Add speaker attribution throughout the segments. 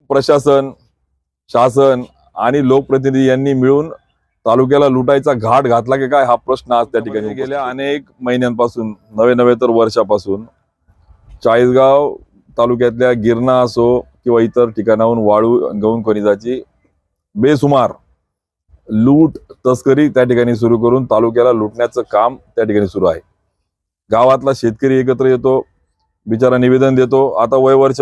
Speaker 1: प्रशासन, शासन आणि लोकप्रतिनिधी यांनी मिळून तालुक्याला लुटायचा घाट घातला की काय, हा प्रश्न आज त्या ठिकाणी गेल्या अनेक महिन्यांपासून, नवे तर वर्षापासून चाळीसगाव तालुक्यातल्या गिरणा असो किंवा इतर ठिकाणाहून वाळू गौण खनिजाची बेसुमार लूट तस्करी त्या ठिकाणी सुरू करून तालुक्याला लुटण्याचं काम त्या ठिकाणी सुरू आहे। गावातला शेतकरी एकत्र येतो, बिचारा निवेदन देतो। आता वय वर्ष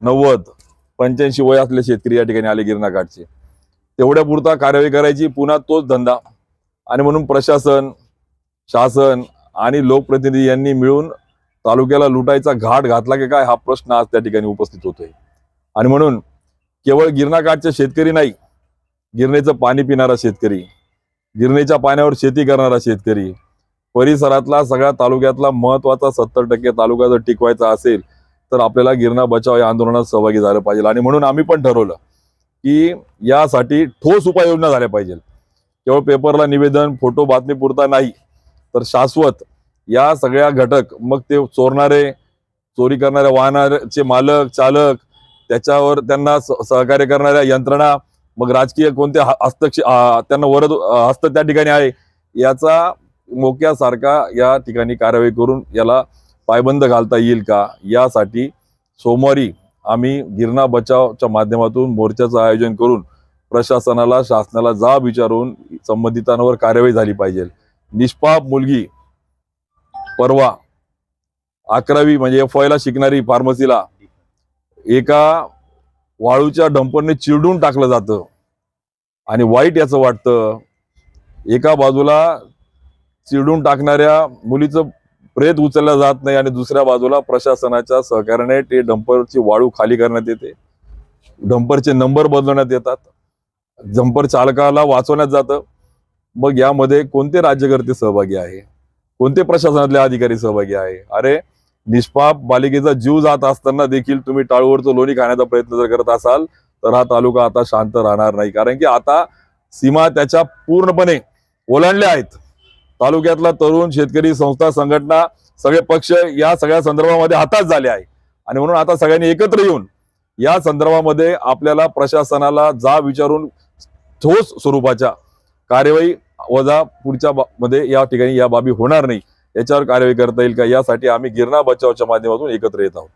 Speaker 1: 90-85 वय असलेले शेतकरी या ठिकाणी आले गिरणा घाटचे, तेवढ्या पुरता कार्यवाही करायची, पुन्हा तोच धंदा। आणि म्हणून प्रशासन, शासन आणि लोकप्रतिनिधी यांनी मिळून तालुक्याला लुटायचा घाट घातला की काय, हा प्रश्न आज त्या ठिकाणी उपस्थित होतोय। आणि म्हणून केवळ गिरणा घाटचे शेतकरी नाही, गिरणेचं पाणी पिणारा शेतकरी, गिरणेच्या पाण्यावर शेती करणारा शेतकरी, परिसरातला सगळ्या तालुक्यातला महत्वाचा 70% तालुका जर टिकवायचा असेल तर आपल्याला गिरणा बचाव या आंदोलनात सहभागी झालं पाहिजे। आणि म्हणून आम्ही पण ठरवलं की यासाठी ठोस उपाययोजना झाल्या पाहिजे। केवळ पेपरला निवेदन, फोटो, बातमी पुरता नाही, तर शाश्वत या सगळ्या घटक, मग ते चोरणारे, चोरी करणाऱ्या वाहनाचे मालक, चालक, त्याच्यावर त्यांना सहकार्य करणाऱ्या यंत्रणा, मग राजकीय कोणते हस्तक्षेप त्यांना वरद हस्त त्या ठिकाणी आहे, याचा मोक्यासारखा या ठिकाणी कार्यवाही करून याला पायबंद घालता येईल का, यासाठी सोमवारी आम्ही गिरणा बचावच्या माध्यमातून मोर्चाचं आयोजन करून प्रशासनाला, शासनाला जाब विचारून संबंधितांवर कार्यवाही झाली पाहिजे। निष्पाप मुलगी परवा 11वी म्हणजे FY ला शिकणारी फार्मसीला एका वाळूच्या डंपरने चिरडून टाकलं जातं। आणि वाईट याचं वाटतं, एका बाजूला चिरडून टाकणाऱ्या मुलीचं प्रेत उचललं जात नाही आणि दुसऱ्या बाजूला प्रशासनाच्या सहकार्याने ते डंपरची वाळू खाली करण्यात येते, डंपरचे नंबर बदलण्यात येतात, डंपर चालकाला वाचवण्यात जातं। मग यामध्ये कोणते राज्यकर्ते सहभागी आहे, कोणते प्रशासनातले अधिकारी सहभागी आहे? अरे, निष्पाप बालिकेचा जीव जात असताना देखील तुम्ही टाळूवरचं लोणी खाण्याचा प्रयत्न जर करत असाल तर हा तालुका आता शांत राहणार नाही। कारण की आता सीमा त्याच्या पूर्णपणे ओलांडल्या आहेत। तालुक्यातला तरुण, शेतकरी, संस्था, संघटना, सगळे पक्ष या सगळ्या संदर्भामध्ये हातात झाले आहे। आणि म्हणून आता सगळ्यांनी एकत्र येऊन या संदर्भामध्ये आपल्याला प्रशासनाला जाब विचारून ठोस स्वरूपाच्या कार्यवाही वजा पुढच्या मध्ये या ठिकाणी या बाबी होणार नाही, याच्यावर कार्यवाही करता येईल का, यासाठी आम्ही गिरणा बचावच्या माध्यमातून एकत्र येत आहोत।